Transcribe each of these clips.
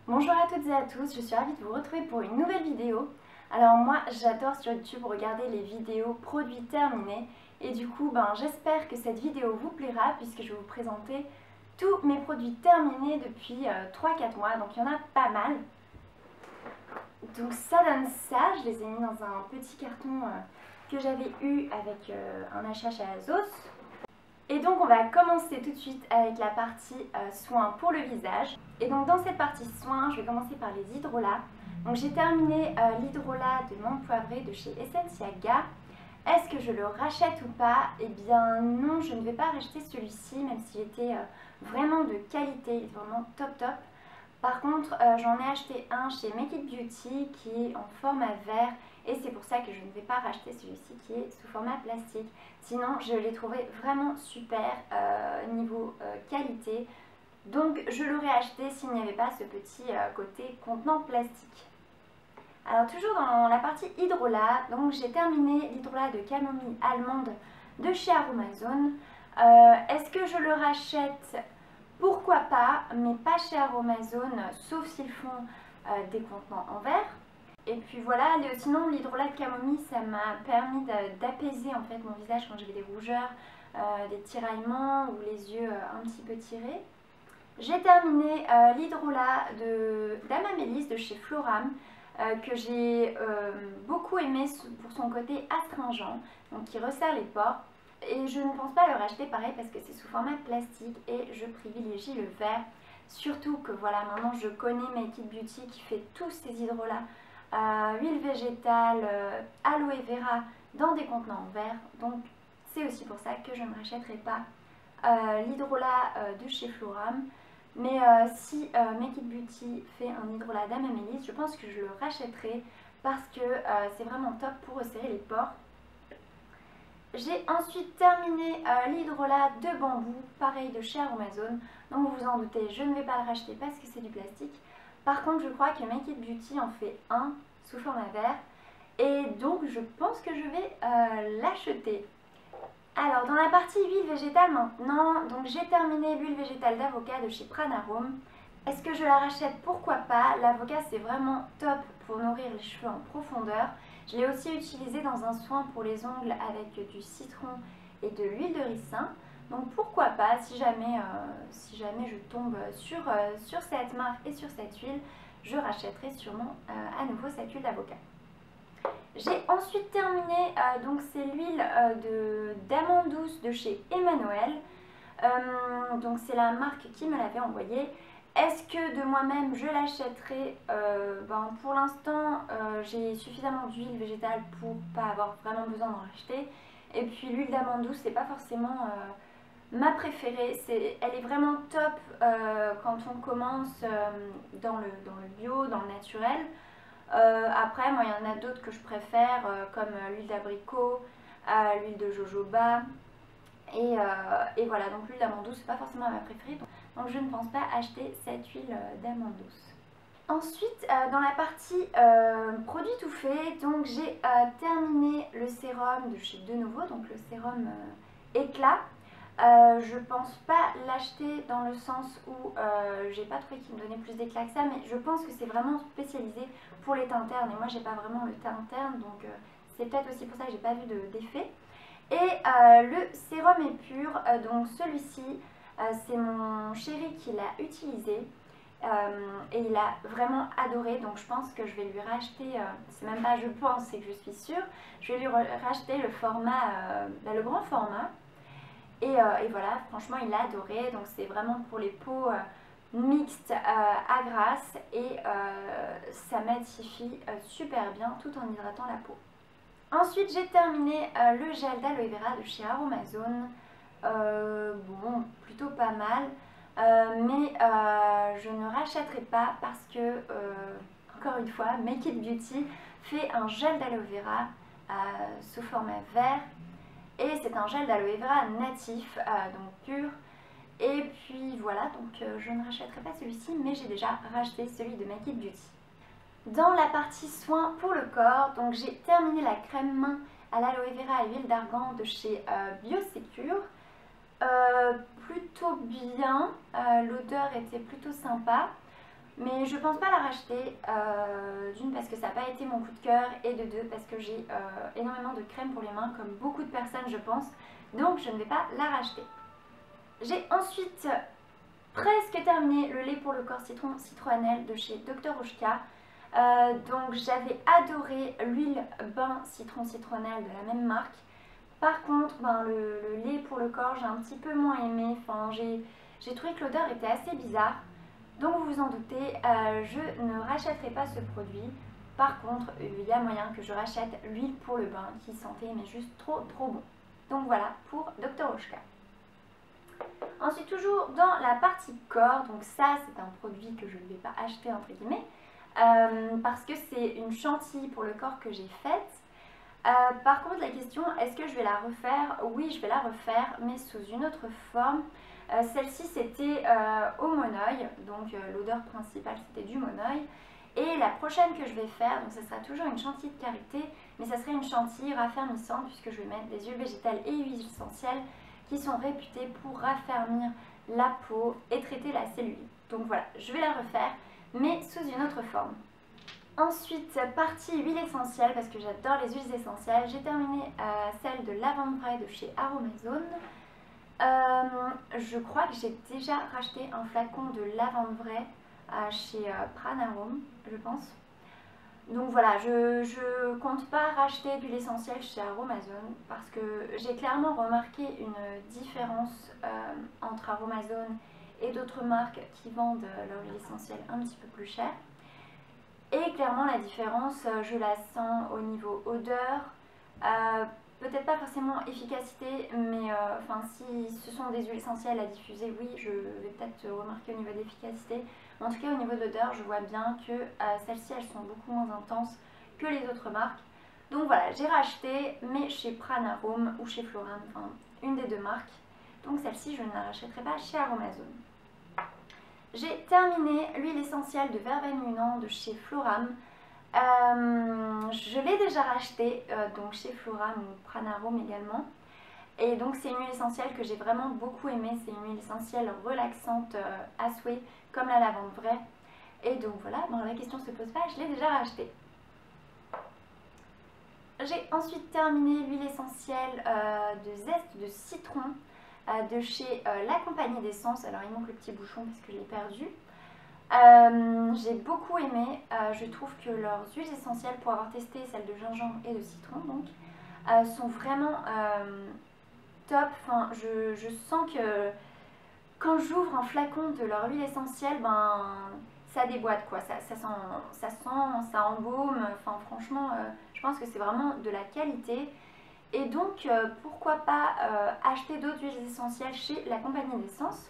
Bonjour à toutes et à tous, je suis ravie de vous retrouver pour une nouvelle vidéo. Alors moi j'adore sur YouTube regarder les vidéos produits terminés et du coup j'espère que cette vidéo vous plaira puisque je vais vous présenter tous mes produits terminés depuis 3-4 mois, donc il y en a pas mal. Donc ça donne ça, je les ai mis dans un petit carton que j'avais eu avec un achat chez Azos. Et donc on va commencer tout de suite avec la partie soins pour le visage. Et donc dans cette partie soins, je vais commencer par les hydrolats. Donc j'ai terminé l'hydrolat de menthe poivrée de chez Essentia. Est-ce que je le rachète ou pas? Eh bien non, je ne vais pas racheter celui-ci, même s'il était vraiment de qualité, il est vraiment top top. Par contre, j'en ai acheté un chez Make It Beauty qui est en format verre et c'est pour ça que je ne vais pas racheter celui-ci qui est sous format plastique. Sinon, je l'ai trouvé vraiment super niveau qualité. Donc, je l'aurais acheté s'il n'y avait pas ce petit côté contenant plastique. Alors, toujours dans la partie hydrolat, donc j'ai terminé l'hydrolat de camomille allemande de chez Aromazone. Est-ce que je le rachète? Pourquoi pas, mais pas chez Aromazone, sauf s'ils font des contenants en verre. Et puis voilà, sinon l'hydrolat de camomille, ça m'a permis d'apaiser en fait mon visage quand j'avais des rougeurs, des tiraillements ou les yeux un petit peu tirés. J'ai terminé l'hydrolat d'Amamélis de chez Floram, que j'ai beaucoup aimé pour son côté astringent, donc qui resserre les pores. Et je ne pense pas le racheter pareil parce que c'est sous format plastique et je privilégie le verre. Surtout que voilà, maintenant je connais Make It Beauty qui fait tous ces hydrolats, huile végétale, aloe vera dans des contenants en verre. Donc c'est aussi pour ça que je ne rachèterai pas l'hydrolat de chez Floram. Mais si Make It Beauty fait un hydrolat d'Amamélis, je pense que je le rachèterai parce que c'est vraiment top pour resserrer les pores. J'ai ensuite terminé l'hydrolat de bambou, pareil de chez Aromazone. Donc vous vous en doutez, je ne vais pas le racheter parce que c'est du plastique. Par contre, je crois que Make It Beauty en fait un sous format verre. Et donc je pense que je vais l'acheter. Alors dans la partie huile végétale maintenant, donc j'ai terminé l'huile végétale d'avocat de chez Pranarome. Est-ce que je la rachète? Pourquoi pas? L'avocat c'est vraiment top pour nourrir les cheveux en profondeur. Je l'ai aussi utilisé dans un soin pour les ongles avec du citron et de l'huile de ricin. Donc pourquoi pas, si jamais je tombe sur cette marque et sur cette huile, je rachèterai sûrement à nouveau cette huile d'avocat. J'ai ensuite terminé, donc c'est l'huile d'amande douce de chez Emmanuel. Donc c'est la marque qui me l'avait envoyée. Est-ce que de moi-même je l'achèterai? Pour l'instant j'ai suffisamment d'huile végétale pour pas avoir vraiment besoin d'en racheter. Et puis l'huile d'amande douce c'est pas forcément ma préférée. Elle est vraiment top quand on commence dans le bio, dans le naturel. Après moi il y en a d'autres que je préfère comme l'huile d'abricot, l'huile de jojoba. Et voilà, donc l'huile d'amande douce c'est pas forcément ma préférée. Donc je ne pense pas acheter cette huile d'amande douce. Ensuite, dans la partie produits tout faits, donc j'ai terminé le sérum de chez De Nouveau, donc le sérum éclat. Je pense pas l'acheter dans le sens où j'ai pas trouvé qu'il me donnait plus d'éclat que ça, mais je pense que c'est vraiment spécialisé pour les teintes ternes et moi j'ai pas vraiment le teint terne, donc c'est peut-être aussi pour ça que j'ai pas vu d'effet. Et le sérum épure, donc celui-ci, c'est mon chéri qui l'a utilisé et il a vraiment adoré, donc je pense que je vais lui racheter, c'est même pas je pense, c'est que je suis sûre, je vais lui racheter le format, le grand format. Et voilà, franchement il a adoré, donc c'est vraiment pour les peaux mixtes à grasse et ça matifie super bien tout en hydratant la peau. Ensuite j'ai terminé le gel d'aloe vera de chez Aromazone. Bon, plutôt pas mal, mais je ne rachèterai pas parce que, encore une fois, Make It Beauty fait un gel d'aloe vera sous format vert et c'est un gel d'aloe vera natif, donc pur. Et puis voilà, donc je ne rachèterai pas celui-ci, mais j'ai déjà racheté celui de Make It Beauty. Dans la partie soins pour le corps, donc j'ai terminé la crème main à l'aloe vera et huile d'argan de chez Biosecure. Plutôt bien, l'odeur était plutôt sympa. Mais je pense pas la racheter, d'une parce que ça n'a pas été mon coup de cœur et de deux parce que j'ai énormément de crème pour les mains comme beaucoup de personnes je pense, donc je ne vais pas la racheter. J'ai ensuite presque terminé le lait pour le corps citron citronnelle de chez Dr Oshka. Donc j'avais adoré l'huile bain citron citronnelle de la même marque. Par contre, le lait pour le corps, j'ai un petit peu moins aimé. Enfin, j'ai trouvé que l'odeur était assez bizarre. Donc vous vous en doutez, je ne rachèterai pas ce produit. Par contre, il y a moyen que je rachète l'huile pour le bain qui sentait mais juste trop bon. Donc voilà pour Dr Oshka. Ensuite, toujours dans la partie corps, donc ça c'est un produit que je ne vais pas acheter entre guillemets parce que c'est une chantilly pour le corps que j'ai faite. Par contre, la question, est-ce que je vais la refaire? Oui, je vais la refaire, mais sous une autre forme. Celle-ci, c'était au monoeil, donc l'odeur principale, c'était du monoeil. Et la prochaine que je vais faire, donc ce sera toujours une chantilly de karité, mais ça serait une chantilly raffermissante, puisque je vais mettre des huiles végétales et huiles essentielles qui sont réputées pour raffermir la peau et traiter la cellulite. Donc voilà, je vais la refaire, mais sous une autre forme. Ensuite, partie huile essentielle, parce que j'adore les huiles essentielles. J'ai terminé celle de lavande vraie de chez Aromazone. Je crois que j'ai déjà racheté un flacon de lavande vraie chez Pranarum, je pense. Donc voilà, je compte pas racheter d'huile essentielle chez Aromazone parce que j'ai clairement remarqué une différence entre Aromazone et d'autres marques qui vendent leur huile essentielle un petit peu plus cher. Et clairement la différence, je la sens au niveau odeur, peut-être pas forcément efficacité, mais si ce sont des huiles essentielles à diffuser, oui, je vais peut-être remarquer au niveau d'efficacité. En tout cas au niveau de l'odeur, je vois bien que celles-ci, elles sont beaucoup moins intenses que les autres marques. Donc voilà, j'ai racheté, mais chez Pranarum ou chez Floram, enfin une des deux marques. Donc celle-ci, je ne la rachèterai pas chez Aromazone. J'ai terminé l'huile essentielle de verveine Yunnan de chez Floram. Je l'ai déjà rachetée donc chez Floram ou Pranarum également. Et donc c'est une huile essentielle que j'ai vraiment beaucoup aimée. C'est une huile essentielle relaxante à souhait comme la lavande vraie. Et donc voilà, la question se pose pas, je l'ai déjà rachetée. J'ai ensuite terminé l'huile essentielle de zeste de citron de chez La Compagnie d'Essence. Alors il manque le petit bouchon parce que je l'ai perdu. J'ai beaucoup aimé, je trouve que leurs huiles essentielles, pour avoir testé celles de gingembre et de citron donc, sont vraiment top. Enfin, je sens que quand j'ouvre un flacon de leur huile essentielle, ça déboîte quoi, ça sent, ça embaume, enfin franchement je pense que c'est vraiment de la qualité. Et donc pourquoi pas acheter d'autres huiles essentielles chez La Compagnie d'Essence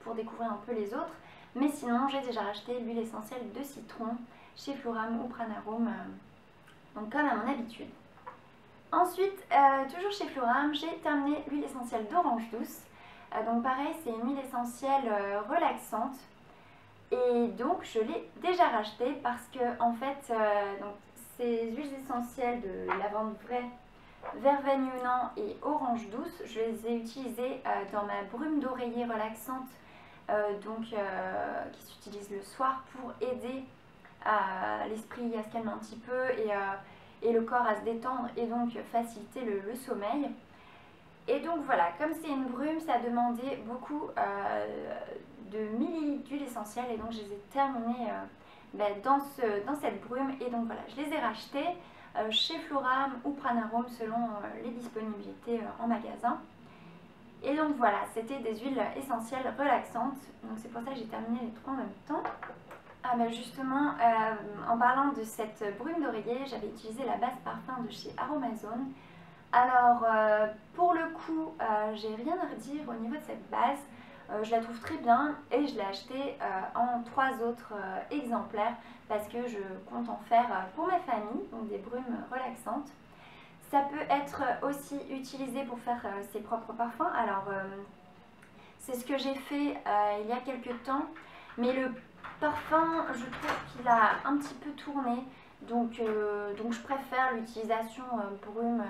pour découvrir un peu les autres. Mais sinon j'ai déjà acheté l'huile essentielle de citron chez Floram ou Pranarum, donc comme à mon habitude. Ensuite, toujours chez Floram, j'ai terminé l'huile essentielle d'orange douce. Donc pareil, c'est une huile essentielle relaxante. Et donc je l'ai déjà rachetée parce que en fait, donc, ces huiles essentielles de lavande vraie, verveine Yunnan et orange douce, je les ai utilisées dans ma brume d'oreiller relaxante qui s'utilise le soir pour aider l'esprit à se calmer un petit peu et le corps à se détendre et donc faciliter le sommeil. Et donc voilà, comme c'est une brume, ça demandait beaucoup de millilitres d'huile essentielle et donc je les ai terminées dans cette brume. Et donc voilà, je les ai rachetées chez Floram ou Pranarum selon les disponibilités en magasin. Et donc voilà, c'était des huiles essentielles relaxantes. Donc c'est pour ça que j'ai terminé les trois en même temps. Justement, en parlant de cette brume d'oreiller, j'avais utilisé la base parfum de chez Aromazone. Alors pour le coup, j'ai rien à redire au niveau de cette base. Je la trouve très bien et je l'ai achetée en 3 autres exemplaires parce que je compte en faire pour ma famille, donc des brumes relaxantes. Ça peut être aussi utilisé pour faire ses propres parfums. Alors c'est ce que j'ai fait il y a quelques temps, mais le parfum, je trouve qu'il a un petit peu tourné, donc je préfère l'utilisation brume,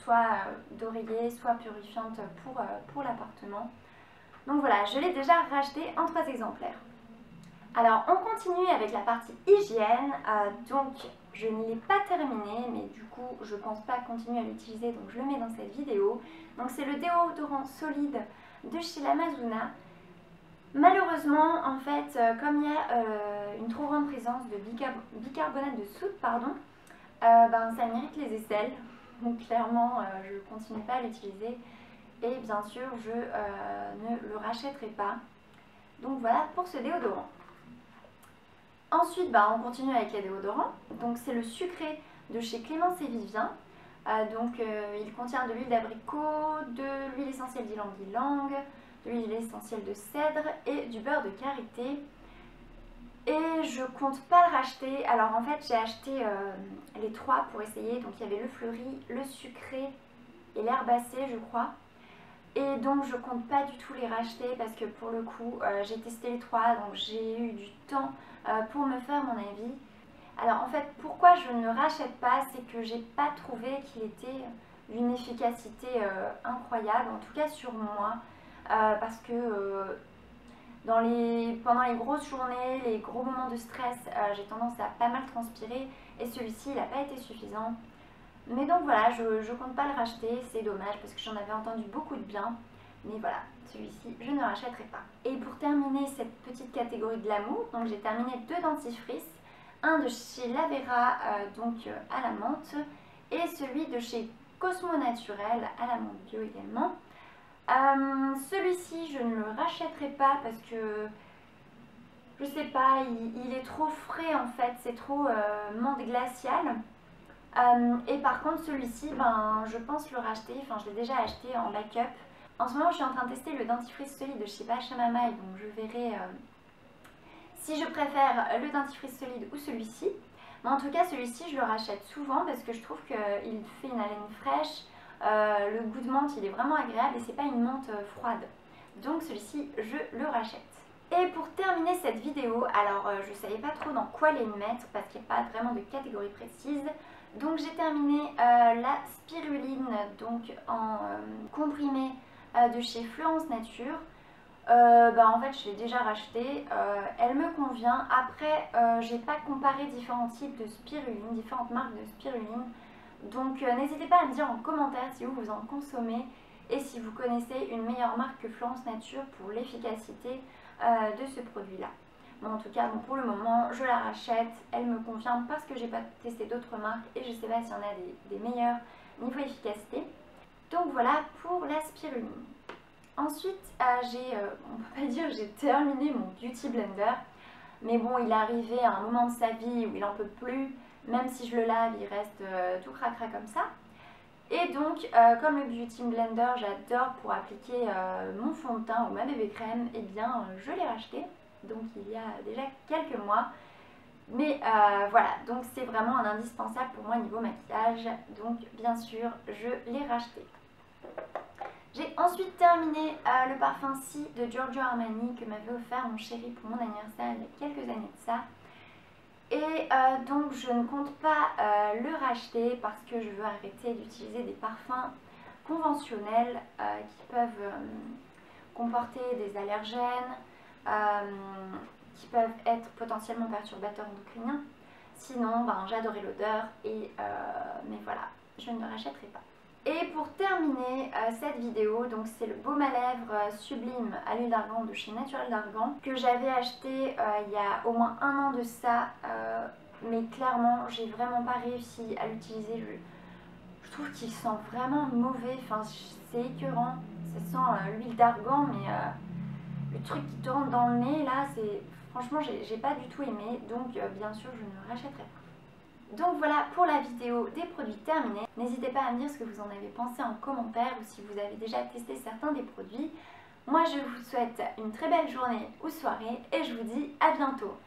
soit d'oreiller, soit purifiante pour l'appartement. Donc voilà, je l'ai déjà racheté en 3 exemplaires. Alors on continue avec la partie hygiène, donc je ne l'ai pas terminé mais du coup je pense pas continuer à l'utiliser donc je le mets dans cette vidéo. Donc c'est le déodorant solide de chez l'Amazona. Malheureusement en fait comme il y a une trop grande présence de bicarbonate de soude ça m'irrite les aisselles, donc clairement je ne continue pas à l'utiliser et bien sûr je ne le rachèterai pas. Donc voilà pour ce déodorant. Ensuite, on continue avec les déodorants. Donc c'est le sucré de chez Clémence et Vivien. Il contient de l'huile d'abricot, de l'huile essentielle d'ylang-ylang, de l'huile essentielle de cèdre et du beurre de karité. Et je compte pas le racheter. Alors en fait j'ai acheté les trois pour essayer. Donc il y avait le fleuri, le sucré et l'herbacé je crois. Et donc je compte pas du tout les racheter parce que pour le coup j'ai testé les trois donc j'ai eu du temps pour me faire mon avis. Alors en fait pourquoi je ne rachète pas, c'est que j'ai pas trouvé qu'il était d'une efficacité incroyable, en tout cas sur moi, parce que pendant les grosses journées, les gros moments de stress, j'ai tendance à pas mal transpirer et celui-ci il n'a pas été suffisant. Mais donc voilà, je compte pas le racheter, c'est dommage parce que j'en avais entendu beaucoup de bien. Mais voilà, celui-ci, je ne le rachèterai pas. Et pour terminer cette petite catégorie de l'amour, donc j'ai terminé deux dentifrices. Un de chez Lavera, à la menthe, et celui de chez Cosmo Naturel, à la menthe bio également. Celui-ci, je ne le rachèterai pas parce que, je sais pas, il est trop frais en fait, c'est trop menthe glaciale. Et par contre celui-ci, je pense le racheter, je l'ai déjà acheté en backup. En ce moment je suis en train de tester le dentifrice solide de chez Pachamama et donc je verrai si je préfère le dentifrice solide ou celui-ci. Mais en tout cas celui-ci je le rachète souvent parce que je trouve qu'il fait une haleine fraîche, le goût de menthe il est vraiment agréable et c'est pas une menthe froide. Donc celui-ci je le rachète. Et pour terminer cette vidéo, alors je savais pas trop dans quoi les mettre parce qu'il n'y a pas vraiment de catégorie précise. Donc j'ai terminé la spiruline en comprimé de chez Florence Nature. En fait je l'ai déjà racheté, elle me convient. Après j'ai pas comparé différents types de spiruline, différentes marques de spiruline. Donc n'hésitez pas à me dire en commentaire si vous en consommez et si vous connaissez une meilleure marque que Florence Nature pour l'efficacité de ce produit là. Mais en tout cas, pour le moment, je la rachète, elle me convient parce que j'ai pas testé d'autres marques et je sais pas s'il y en a des meilleures niveau efficacité. Donc voilà pour la spiruline. Ensuite, on peut pas dire j'ai terminé mon Beauty Blender, mais bon, il est arrivé à un moment de sa vie où il en peut plus, même si je le lave, il reste tout cracra comme ça. Et donc, comme le Beauty Blender, j'adore pour appliquer mon fond de teint ou ma bébé crème, et bien je l'ai racheté. Donc il y a déjà quelques mois. Mais voilà, donc c'est vraiment un indispensable pour moi niveau maquillage. Donc bien sûr, je l'ai racheté. J'ai ensuite terminé le parfum Si de Giorgio Armani que m'avait offert mon chéri pour mon anniversaire il y a quelques années de ça. Et donc je ne compte pas le racheter parce que je veux arrêter d'utiliser des parfums conventionnels qui peuvent comporter des allergènes, qui peuvent être potentiellement perturbateurs endocriniens. Sinon, j'adorais l'odeur mais voilà, je ne le rachèterai pas. Et pour terminer cette vidéo, donc c'est le baume à lèvres Sublime à l'huile d'argan de chez Naturel d'Argan que j'avais acheté il y a au moins un an de ça, mais clairement j'ai vraiment pas réussi à l'utiliser. Je trouve qu'il sent vraiment mauvais, c'est écœurant, ça sent l'huile d'argan, mais le truc qui te rentre dans le nez là, franchement j'ai pas du tout aimé, donc bien sûr je ne le rachèterai pas. Donc voilà pour la vidéo des produits terminés. N'hésitez pas à me dire ce que vous en avez pensé en commentaire ou si vous avez déjà testé certains des produits. Moi je vous souhaite une très belle journée ou soirée et je vous dis à bientôt.